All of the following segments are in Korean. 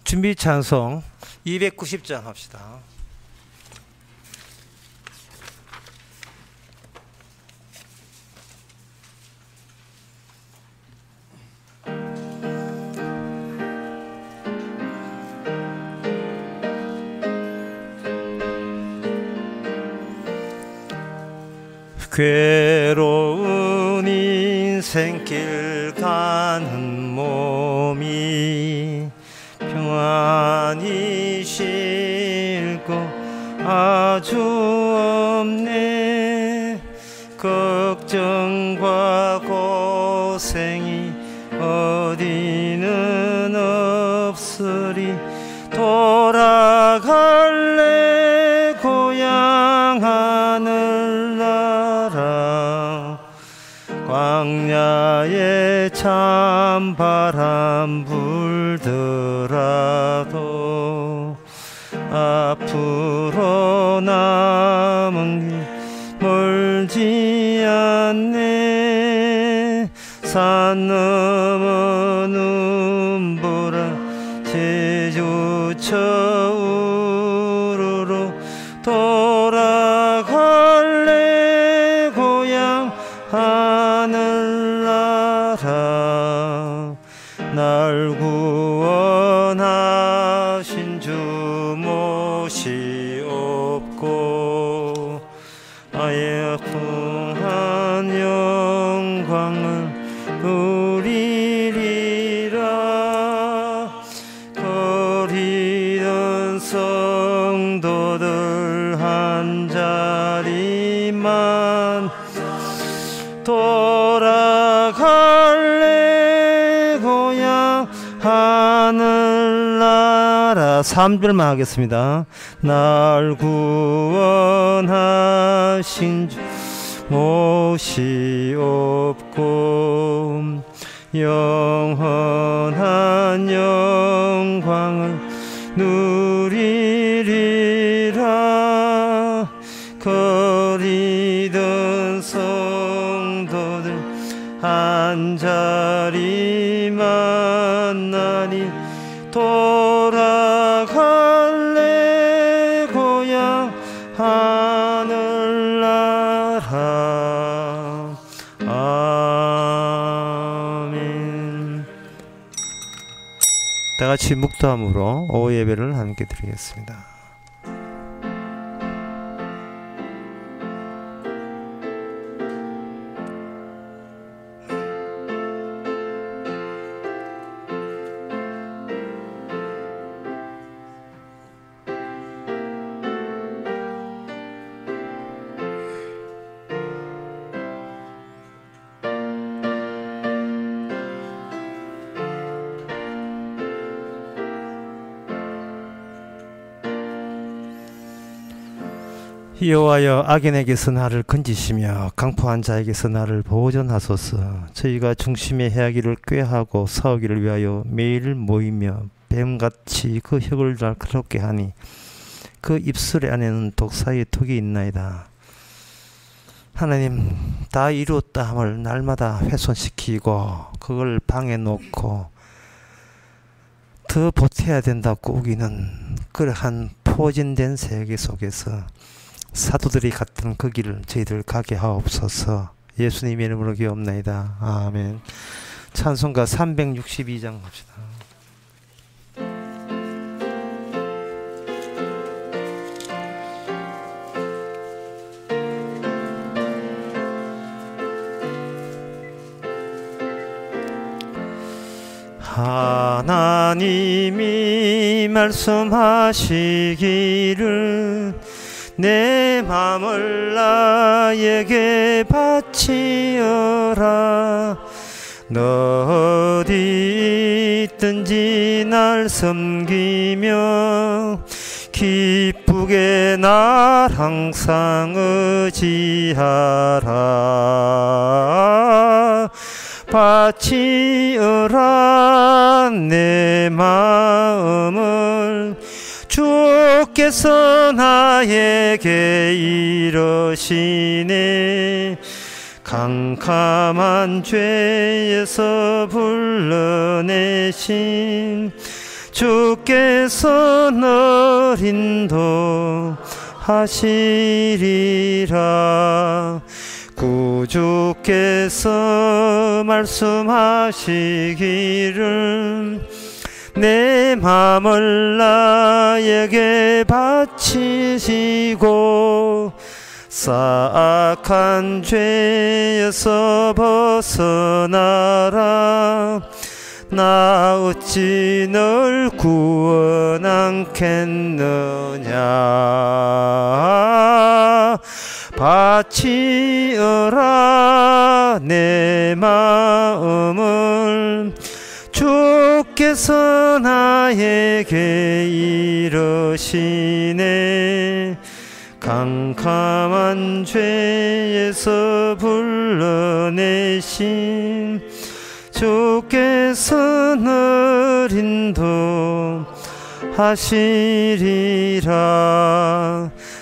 준비 찬송 290장 합시다. 괴로운 인생길 가는 몸이 평안히 쉴 것 아주 없네. 걱정과 고생이 어디는 없으리. 돌아갈래 고향 하늘나라. 광야에 찬바람 불더라도 앞으로 남은 길 멀지 않네. 산 넘어 눈보라 제주처 우르르 돌아갈래 고향 하늘나라. 날 구원하신 주 못이 없고 아예 풍한 영광을 누리리라. 거리던 성도들 한자리만 돌아갈래 고향 하늘나라. 3절만 하겠습니다. 날 구원하신 주 못이 없고 영원한 영광을 누리리라. 거리던 성도들 한자리 만나니 돌아갈래 고향 하늘나라. 아멘. 다같이 묵도함으로 오후 예배를 함께 드리겠습니다. 여호와여, 악인에게서 나를 건지시며 강포한 자에게서 나를 보존하소서. 저희가 중심의 해하기를 꾀하고 싸우기를 위하여 매일 모이며 뱀같이 그 혀를 날카롭게 하니 그 입술 안에는 독사의 톡이 있나이다. 하나님, 다 이루었다 함을 날마다 훼손시키고 그걸 방에 놓고 더 보태야 된다고 우기는 그러한 포진된 세계 속에서 사도들이 갔던 그 길을 저희들 가게 하옵소서. 예수님의 이름으로 기옵나이다. 아멘. 찬송가 362장 합시다. 하나님이 말씀하시기를 내 맘을 나에게 바치어라. 너 어디 있든지 날 섬기며 기쁘게 날 항상 의지하라. 바치어라 내 마음을. 주께서 나에게 이러시네. 캄캄한 죄에서 불러내신 주께서 널 인도하시리라. 구주께서 말씀하시기를 내 맘을 나에게 바치시고 사악한 죄에서 벗어나라. 나 어찌 널 구원하겠느냐. 바치어라 내 마음을. 주께서 나에게 이르시네. 캄캄한 죄에서 불러내신 주께서 널 인도하시리라.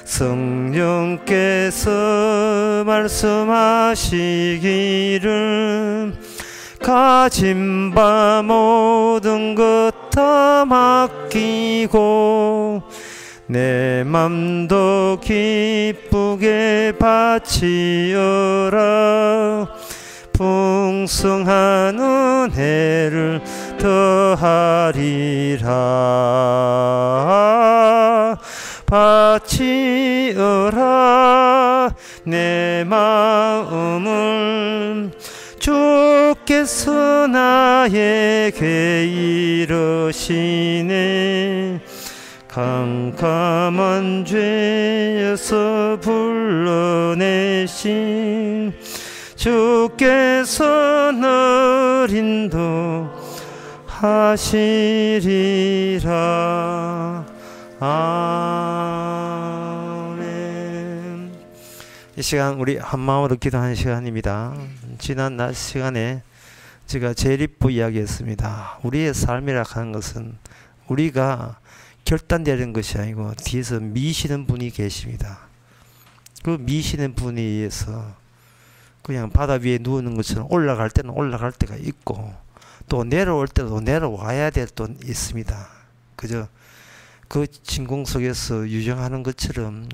성령께서 말씀하시기를 가진 바 모든 것 다 맡기고 내 맘도 기쁘게 바치어라. 풍성한 은혜를 더하리라. 바치어라 내 마음을. 주께서 나에게 이르시네. 캄캄한 죄에서 불러내신 주께서 널 인도하시리라. 아멘. 이 시간 우리 한마음으로 기도하는 시간입니다. 지난 낮 시간에 제가 재립부 이야기했습니다. 우리의 삶이라 하는 것은 우리가 결단되는 것이 아니고 뒤에서 미시는 분이 계십니다. 그 미시는 분에 의해서 그냥 바다 위에 누우는 것처럼 올라갈 때는 올라갈 때가 있고 또 내려올 때도 내려와야 될 때도 있습니다. 그저 그 진공 속에서 유정하는 것처럼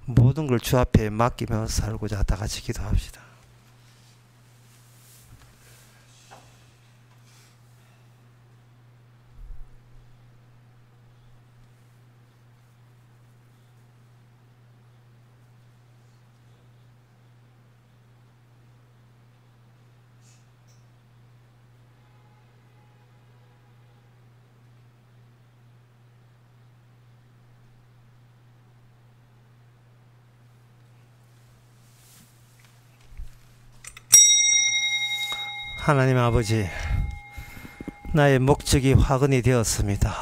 모든 걸 주 앞에 맡기며 살고자 다 같이 기도합시다. 하나님 아버지, 나의 목적이 화근이 되었습니다.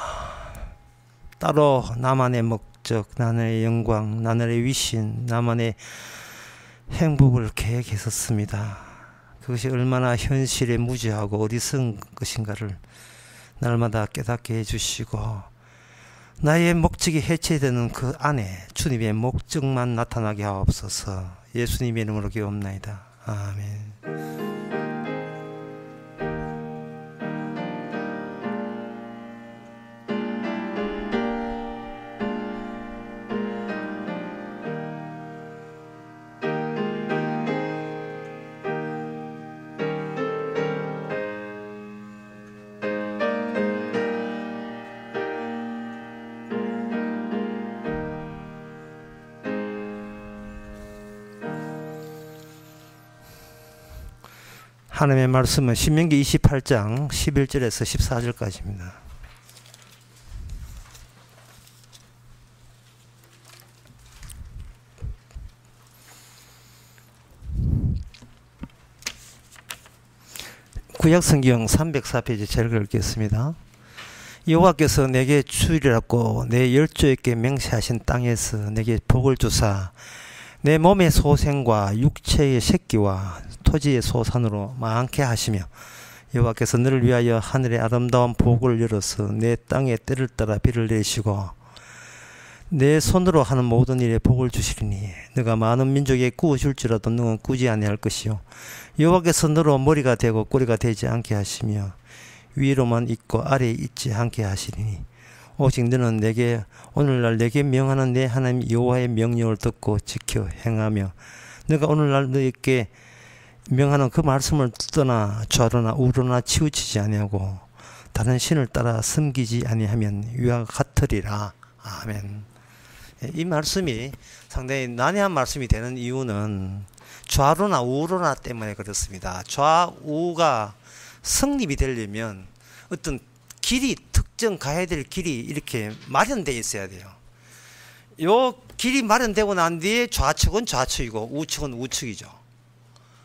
따로 나만의 목적, 나만의 영광, 나만의 위신, 나만의 행복을 계획했었습니다. 그것이 얼마나 현실에 무지하고 어리석은 것인가를 날마다 깨닫게 해주시고 나의 목적이 해체되는 그 안에 주님의 목적만 나타나게 하옵소서. 예수님의 이름으로 기도합나이다. 아멘. 하나님의 말씀은 신명기 28장 11절에서 14절까지입니다. 구약성경 304페이지 제일 읽겠습니다. 여호와께서 내게 주리라고 내 열조에게 맹세하신 땅에서 내게 복을 주사 내 몸의 소생과 육체의 새끼와 토지의 소산으로 많게 하시며 여호와께서 너를 위하여 하늘의 아름다운 복을 열어서 내 땅에 때를 따라 비를 내시고 내 손으로 하는 모든 일에 복을 주시리니 너가 많은 민족에 꾸어줄지라도 너는 꾸지 아니할 것이요 여호와께서 너로 머리가 되고 꼬리가 되지 않게 하시며 위로만 있고 아래에 있지 않게 하시리니 오직 너는 내게 오늘날 내게 명하는 내 하나님 여호와의 명령을 듣고 지켜 행하며 내가 오늘날 너에게 명하는 그 말씀을 떠나 좌로나 우로나 치우치지 아니하고 다른 신을 따라 섬기지 아니하면 위와 같으리라. 아멘. 이 말씀이 상당히 난해한 말씀이 되는 이유는 좌로나 우로나 때문에 그렇습니다. 좌우가 성립이 되려면 어떤 길이 특정 가야 될 길이 이렇게 마련되어 있어야 돼요. 요 길이 마련되고 난 뒤에 좌측은 좌측이고 우측은 우측이죠.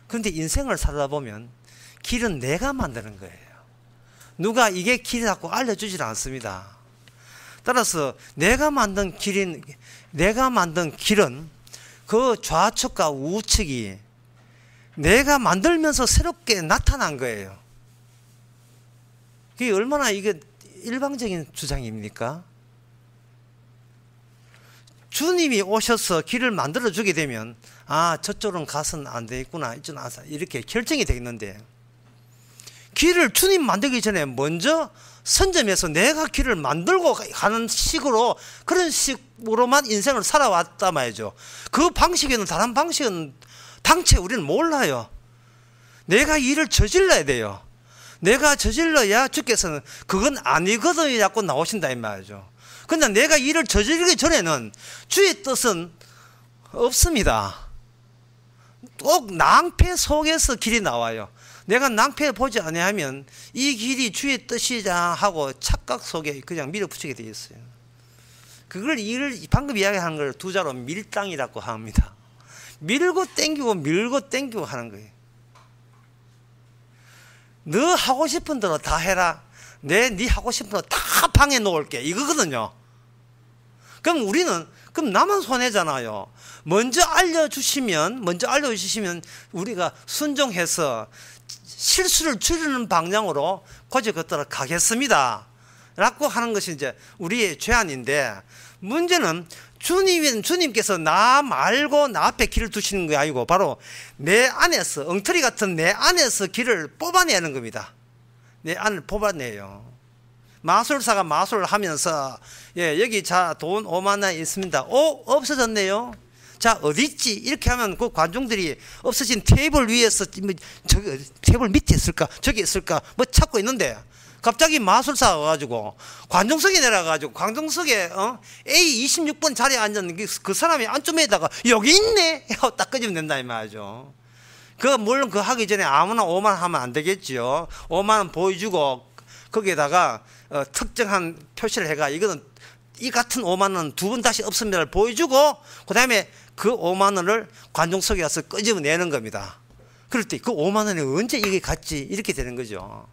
그런데 인생을 살다 보면 길은 내가 만드는 거예요. 누가 이게 길이라고 알려주질 않습니다. 따라서 내가 만든 길은 그 좌측과 우측이 내가 만들면서 새롭게 나타난 거예요. 그게 얼마나 이게 일방적인 주장입니까? 주님이 오셔서 길을 만들어 주게 되면 아 저쪽은 가서는 안 되겠구나 이쪽은 안 이렇게 결정이 되겠는데 길을 주님 만들기 전에 먼저 선점해서 내가 길을 만들고 가는 식으로 그런 식으로만 인생을 살아왔단 말이죠. 그 방식에는 다른 방식은 당최 우리는 몰라요. 내가 일을 저질러야 돼요. 내가 저질러야 주께서는 그건 아니거든 자꾸 나오신다 이 말이죠. 근데 내가 일을 저지르기 전에는 주의 뜻은 없습니다. 꼭 낭패 속에서 길이 나와요. 내가 낭패 보지 아니하면 이 길이 주의 뜻이자 하고 착각 속에 그냥 밀어붙이게 되어 있어요. 그걸 방금 이야기하는 걸 두 자로 밀당이라고 합니다. 밀고 땡기고 하는 거예요. 너 하고 싶은 대로 다 해라. 네 하고 싶은 대로 다 방해 놓을게. 이거거든요. 그럼 우리는 나만 손해잖아요. 먼저 알려주시면 우리가 순종해서 실수를 줄이는 방향으로 고집걷도록 가겠습니다 라고 하는 것이 이제 우리의 죄안인데, 문제는 주님께서 나 말고 나 앞에 길을 두시는 게 아니고 바로 내 안에서, 엉터리 같은 내 안에서 길을 뽑아내는 겁니다. 내 안을 뽑아내요. 마술사가 마술을 하면서 여기 자 돈 5만 원 있습니다. 없어졌네요. 자 어딨지? 이렇게 하면 그 관중들이 없어진 테이블 위에서 저기 테이블 밑에 있을까 저기 있을까 뭐 찾고 있는데 갑자기 마술사가 와가지고 관중석에 내려가가지고 관중석에 A26번 자리에 앉았는 그 사람이 안쪽에다가 여기 있네 하고 딱 끄집어 낸다 이 말이죠. 물론 그 하기 전에 아무나 5만 원 하면 안 되겠죠. 5만 원 보여주고 거기에다가 특정한 표시를 해가 이거는 이 같은 5만 원 두 번 다시 없습니다를 보여주고 그 다음에 그 5만 원을 관중석에 가서 끄집어 내는 겁니다. 그럴 때 그 5만 원이 언제 이게 갔지 이렇게 되는 거죠.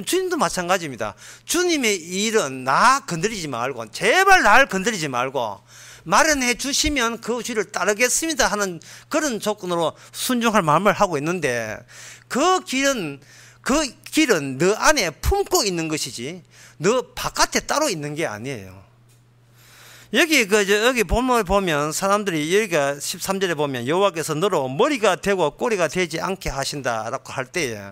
주님도 마찬가지입니다. 주님의 일은 나 건드리지 말고 제발 나를 건드리지 말고 마련해 주시면 그 주를 따르겠습니다 하는 그런 조건으로 순종할 마음을 하고 있는데 그 길은 너 안에 품고 있는 것이지 너 바깥에 따로 있는 게 아니에요. 여기 보면 사람들이 여기가 13절에 보면 여호와께서 너로 머리가 되고 꼬리가 되지 않게 하신다라고 할 때에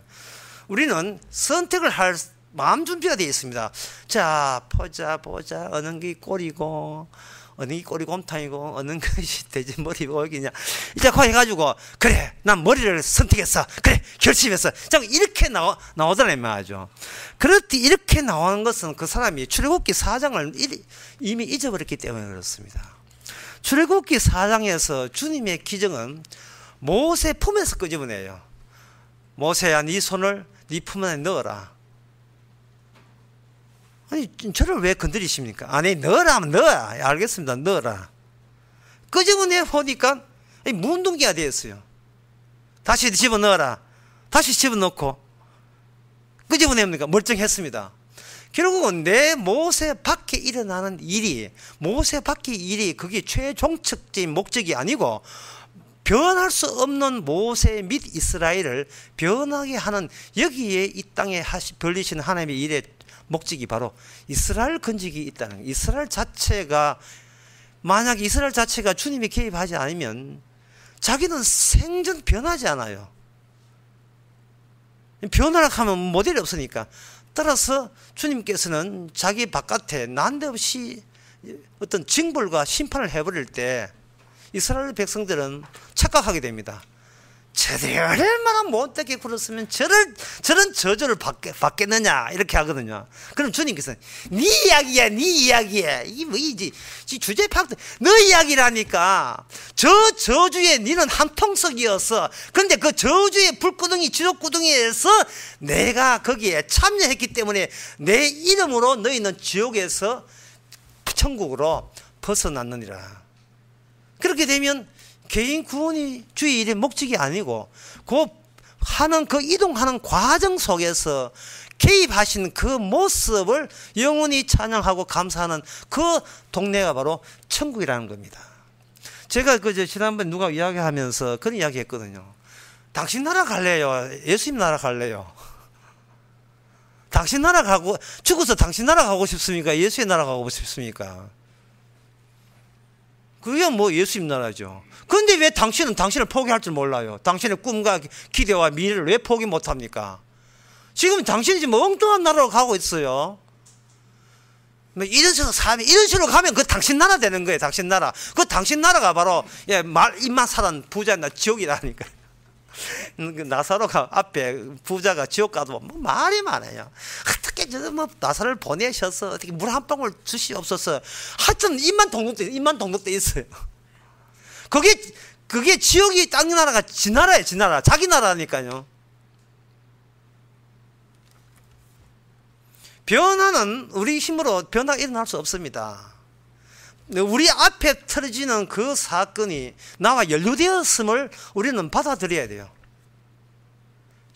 우리는 선택을 할 마음 준비가 되어 있습니다. 자 보자 어느 게 꼬리고 어느 게 꼬리곰탕이고 어느 것이 돼지 머리고 여기냐 이제 그 해가지고 그래 난 머리를 선택했어 그래 결심했어 자 이렇게 나오잖아요 말이죠. 그럴 때 이렇게 나오는 것은 그 사람이 출애굽기 4장을 이미 잊어버렸기 때문에 그렇습니다. 출애굽기 4장에서 주님의 기정은 모세 품에서 끄집어내요. 모세야 네 손을 네 품 안에 넣어라. 아니 저를 왜 건드리십니까? 아니 넣으라 하면 넣어라. 알겠습니다. 넣어라. 끄집어내 보니까 무운동기가 되었어요. 다시 집어넣어라. 다시 집어넣고 끄집어냅니까? 멀쩡했습니다. 결국은 내 모세 밖에 일어나는 일이 그게 최종적인 목적이 아니고 변할 수 없는 모세 및 이스라엘을 변하게 하는 여기에 이 땅에 벌리시는 하나님의 일의 목적이 바로 이스라엘 건지기 있다는 거예요. 만약 이스라엘 자체가 주님이 개입하지 않으면 자기는 생전 변하지 않아요. 변화를 하면 모델이 없으니까. 따라서 주님께서는 자기 바깥에 난데없이 어떤 징벌과 심판을 해버릴 때 이스라엘 백성들은 착각하게 됩니다. 저들이 얼마나 못되게 굴었으면 저런 저주를 받겠느냐 이렇게 하거든요. 그럼 주님께서 네 이야기야, 네 이야기야. 이게 뭐이지? 주제 파악. 너 이야기라니까. 저 저주에 너는 한통속이었어. 그런데 그 저주의 불구덩이, 지옥구덩이에서 내가 거기에 참여했기 때문에 내 이름으로 너희는 지옥에서 천국으로 벗어났느니라. 그렇게 되면 개인 구원이 주의 일의 목적이 아니고 그 이동하는 과정 속에서 개입하신 그 모습을 영원히 찬양하고 감사하는 그 동네가 바로 천국이라는 겁니다. 제가 지난번에 누가 이야기하면서 그런 이야기 했거든요. 당신 나라 갈래요? 예수님 나라 갈래요? 당신 나라 가고, 죽어서 당신 나라 가고 싶습니까? 예수의 나라 가고 싶습니까? 그게 뭐 예수님 나라죠. 그런데 왜 당신은 당신을 포기할 줄 몰라요? 당신의 꿈과 기대와 미래를 왜 포기 못합니까? 지금 당신이 지금 엉뚱한 나라로 가고 있어요. 이런 식으로 가면 그 당신 나라 되는 거예요. 당신 나라. 그 당신 나라가 바로 입만 사는 부자나 지옥이라니까. 나사로가 앞에 부자가 지옥 가도 뭐 말이 많아요. 어떻게 나사로를 보내셔서 어떻게 물 한 방울 주시옵소서. 하여튼 입만 동독돼 있어요. 그게 지옥이 땅 나라가 지 나라예요. 지 나라. 자기 나라니까요. 변화는 우리 힘으로 변화가 일어날 수 없습니다. 우리 앞에 터지는 그 사건이 나와 연루되었음을 우리는 받아들여야 돼요.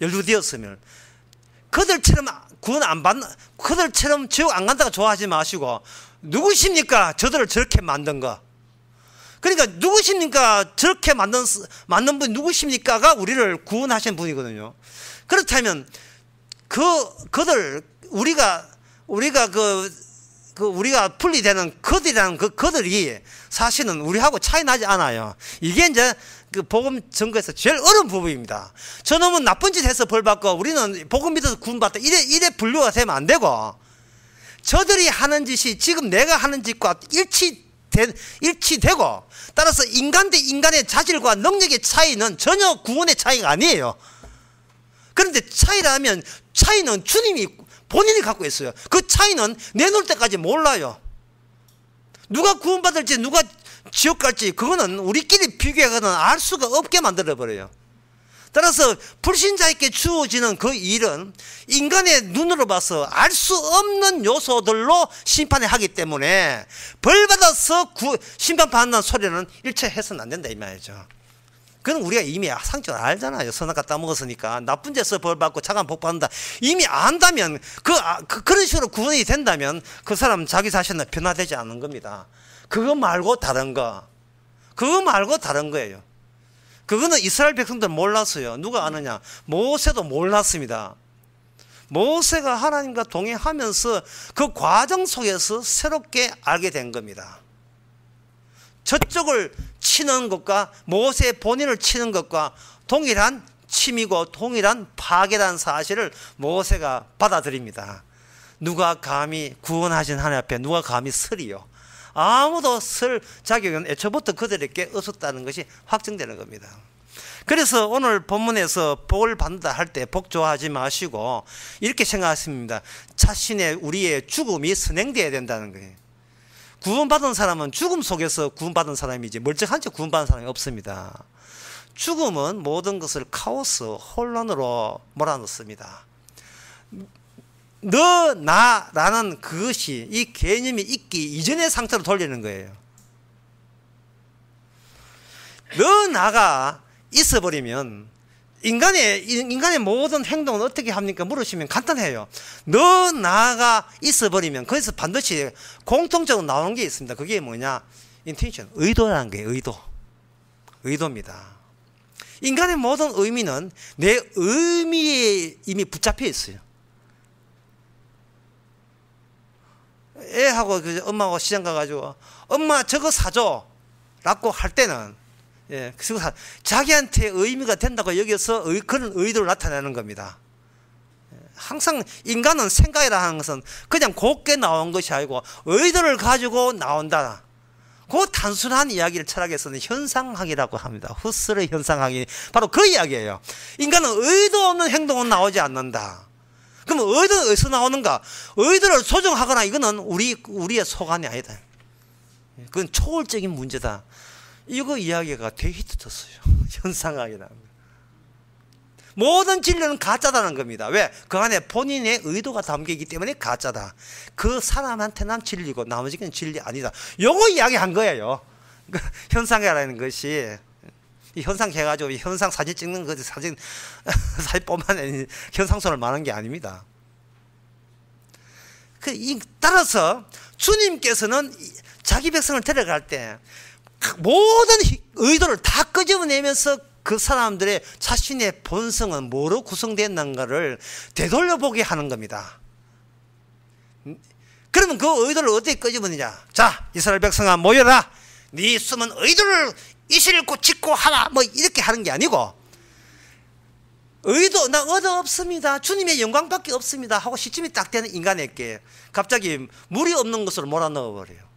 연루되었음을. 그들처럼 구원 안 받는, 그들처럼 지옥 안 간다고 좋아하지 마시고, 누구십니까? 저들을 저렇게 만든 거. 그러니까 누구십니까? 저렇게 만든 분 누구십니까가 우리를 구원하신 분이거든요. 그렇다면 우리가 분리되는 그들이라는 그들이 사실은 우리하고 차이 나지 않아요. 이게 이제 그 복음 전거에서 제일 어려운 부분입니다. 저놈은 나쁜 짓 해서 벌 받고 우리는 복음 믿어서 구원받다. 이래 분류가 되면 안 되고, 저들이 하는 짓이 지금 내가 하는 짓과 일치되고, 따라서 인간 대 인간의 자질과 능력의 차이는 전혀 구원의 차이가 아니에요. 그런데 차이라면 차이는 주님이 본인이 갖고 있어요. 그 차이는 내놓을 때까지 몰라요. 누가 구원받을지 누가 지옥 갈지 그거는 우리끼리 비교하거나 알 수가 없게 만들어버려요. 따라서 불신자에게 주어지는 그 일은 인간의 눈으로 봐서 알 수 없는 요소들로 심판을 하기 때문에 벌받아서 심판받는 소리는 일체 해서는 안 된다 이 말이죠. 그건 우리가 이미 상식적으로 알잖아요. 선악과 따먹었으니까 나쁜 데서 벌받고 착한 복 받는다. 이미 안다면 그런 식으로 구원이 된다면 그 사람 자기 자신은 변화되지 않는 겁니다. 그거 말고 다른 거예요. 그거는 이스라엘 백성들 몰랐어요. 누가 아느냐? 모세도 몰랐습니다. 모세가 하나님과 동행하면서 그 과정 속에서 새롭게 알게 된 겁니다. 저쪽을 치는 것과 모세 본인을 치는 것과 동일한 침이고 동일한 파괴라는 사실을 모세가 받아들입니다. 누가 감히 구원하신 하나님 앞에 누가 감히 설이요? 아무도 설 자격은 애초부터 그들에게 없었다는 것이 확정되는 겁니다. 그래서 오늘 본문에서 복을 받는다 할 때 복 좋아하지 마시고 이렇게 생각하십니다. 자신의 우리의 죽음이 선행되어야 된다는 거예요. 구원받은 사람은 죽음 속에서 구원받은 사람이지 멀쩡한 채 구원받은 사람이 없습니다. 죽음은 모든 것을 카오스, 혼란으로 몰아넣습니다. 너, 나라는 그것이 이 개념이 있기 이전의 상태로 돌리는 거예요. 너, 나가 있어버리면 인간의 모든 행동은 어떻게 합니까? 물으시면 간단해요. 너, 나가 있어버리면 거기서 반드시 공통적으로 나오는 게 있습니다. 그게 뭐냐? intention, 의도라는 거예요. 의도입니다. 인간의 모든 의미는 내 의미에 이미 붙잡혀 있어요. 애하고 엄마하고 시장 가가지고 엄마 저거 사줘 라고 할 때는 자기한테 의미가 된다고 여기서 그런 의도를 나타내는 겁니다. 항상 인간은 생각이라 하는 것은 그냥 곱게 나온 것이 아니고 의도를 가지고 나온다. 그 단순한 이야기를 철학에서는 현상학이라고 합니다. 후스르의 현상학이 바로 그 이야기예요. 인간은 의도 없는 행동은 나오지 않는다. 그럼 의도는 어디서 나오는가? 의도를 조정하거나 이거는 우리의 소관이 아니다. 그건 초월적인 문제다. 이거 이야기가 되게 히트쳤어요. 현상학이라는 거. 모든 진리는 가짜다는 겁니다. 왜? 그 안에 본인의 의도가 담기기 때문에 가짜다. 그 사람한테는 진리고 나머지는 진리 아니다. 요거 이야기한 거예요. 현상이라는 것이 현상 해가지고 현상 사진 찍는 거지 사진뿐만 아니라 현상선을 말하는 게 아닙니다. 따라서 주님께서는 자기 백성을 데려갈 때 모든 의도를 다 끄집어내면서 그 사람들의 자신의 본성은 뭐로 구성되었는가를 되돌려보게 하는 겁니다. 그러면 그 의도를 어떻게 끄집어내냐? 자, 이스라엘 백성아 모여라. 네 숨은 의도를 이실고 짓고 하라. 뭐 이렇게 하는 게 아니고 의도 나 의도 없습니다. 주님의 영광밖에 없습니다. 하고 시침이 딱 되는 인간에게 갑자기 물이 없는 것으로 몰아넣어버려요.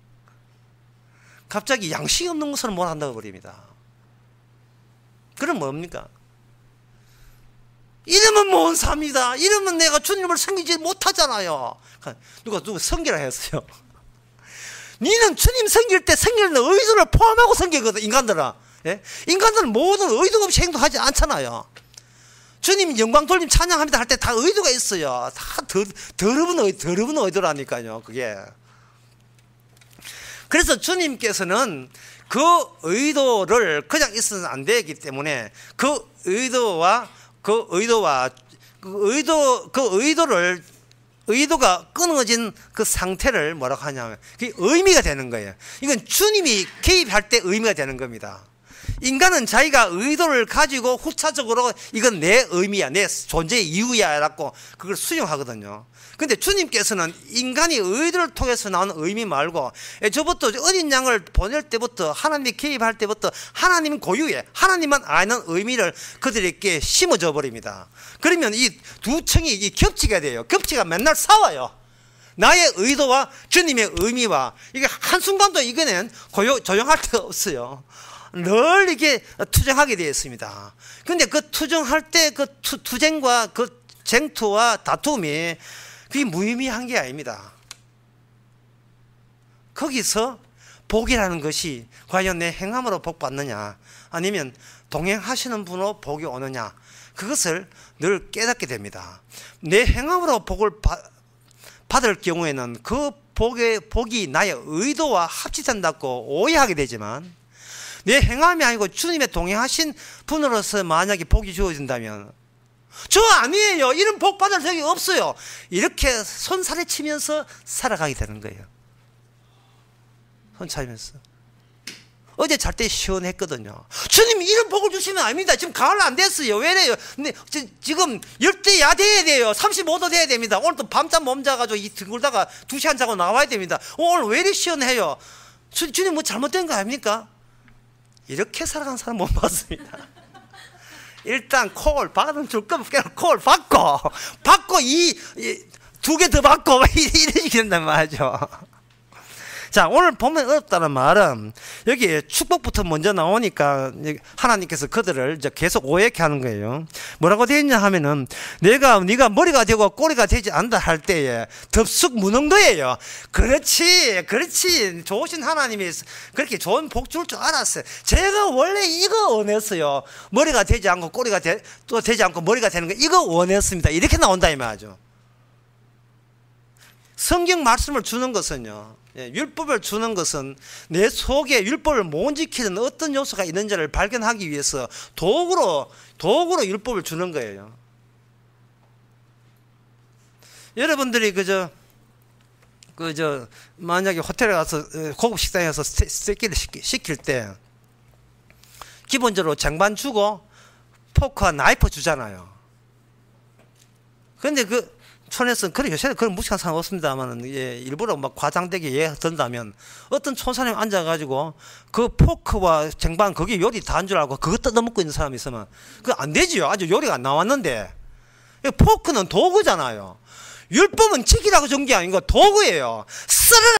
갑자기 양식이 없는 것으로 몰아넣어버립니다. 그럼 뭡니까? 이러면 뭔 삽니다. 이러면 내가 주님을 섬기지 못하잖아요. 누가 섬기라 했어요. 니는 주님 섬길 때 섬기는 의도를 포함하고 섬기거든. 인간들은. 예? 인간들은 모든 의도 없이 행동하지 않잖아요. 주님 영광 돌림 찬양합니다 할 때 다 의도가 있어요. 다 더러운 의도라니까요. 그게. 그래서 주님께서는 그 의도를 그냥 있어서는 안 되기 때문에 그 의도가 끊어진 그 상태를 뭐라고 하냐면 그게 의미가 되는 거예요. 이건 주님이 개입할 때 의미가 되는 겁니다. 인간은 자기가 의도를 가지고 후차적으로 이건 내 의미야, 내 존재의 이유야 라고 그걸 수용하거든요. 근데 주님께서는 인간이 의도를 통해서 나오는 의미 말고 저부터 어린 양을 보낼 때부터 하나님이 개입할 때부터 하나님 고유의 하나님만 아는 의미를 그들에게 심어줘 버립니다. 그러면 이 두 층이 겹치게 돼요. 겹치가 맨날 싸워요. 나의 의도와 주님의 의미와 이게 한순간도 이거는 조용할 데가 없어요. 늘 이게 투쟁하게 되어 있습니다. 근데 그 투쟁할 때 그 투쟁과 그 쟁투와 다툼이 그게 무의미한 게 아닙니다. 거기서 복이라는 것이 과연 내 행함으로 복 받느냐 아니면 동행하시는 분으로 복이 오느냐 그것을 늘 깨닫게 됩니다. 내 행함으로 복을 받을 경우에는 그 복이 나의 의도와 합치된다고 오해하게 되지만 내 행함이 아니고 주님의 동행하신 분으로서 만약에 복이 주어진다면 저 아니에요. 이런 복 받을 적이 없어요. 이렇게 손살에 치면서 살아가게 되는 거예요. 손 차면서. 어제 잘 때 시원했거든요. 주님 이런 복을 주시면 아닙니다. 지금 가을 안 됐어요. 왜래요? 근데 지금 열대야 돼야 돼요. 35도 돼야 됩니다. 오늘 또 밤잠 몸 자가지고 둥글다가 2시간 자고 나와야 됩니다. 오늘 왜 이렇게 시원해요? 주님 뭐 잘못된 거 아닙니까? 이렇게 살아가는 사람 못 봤습니다. 일단 콜 받으면 줄 거면 콜 받고 이 두 개 더 받고 이런 식이 된단 말이죠. 자, 오늘 보면 어렵다는 말은 여기 축복부터 먼저 나오니까 하나님께서 그들을 이제 계속 오해케 하는 거예요. 뭐라고 되어 있냐 하면은 네가 머리가 되고 꼬리가 되지 않다 할 때에 덥석 무능도예요. 그렇지 좋으신 하나님이 그렇게 좋은 복 줄 줄 알았어요. 제가 원래 이거 원했어요. 머리가 되지 않고 꼬리가 또 되지 않고 머리가 되는 거 이거 원했습니다. 이렇게 나온다 이 말이죠. 성경 말씀을 주는 것은요, 율법을 주는 것은 내 속에 율법을 못 지키는 어떤 요소가 있는지를 발견하기 위해서 도구로 율법을 주는 거예요. 여러분들이 만약에 호텔에 가서 고급 식당에서 스테이크를 시킬 때 기본적으로 쟁반 주고 포크와 나이프 주잖아요. 그런데 촌에서는 요새는 그런 무식한 사람 없습니다만 일부러 막 과장되게 예든다면 어떤 촌사람이 앉아가지고 그 포크와 쟁반 거기 요리 다 한 줄 알고 그거 뜯어먹고 있는 사람이 있으면 그거 안 되지요. 아직 요리가 안 나왔는데 포크는 도구잖아요. 율법은 지키라고 준 게 아니고 도구예요. 쓰라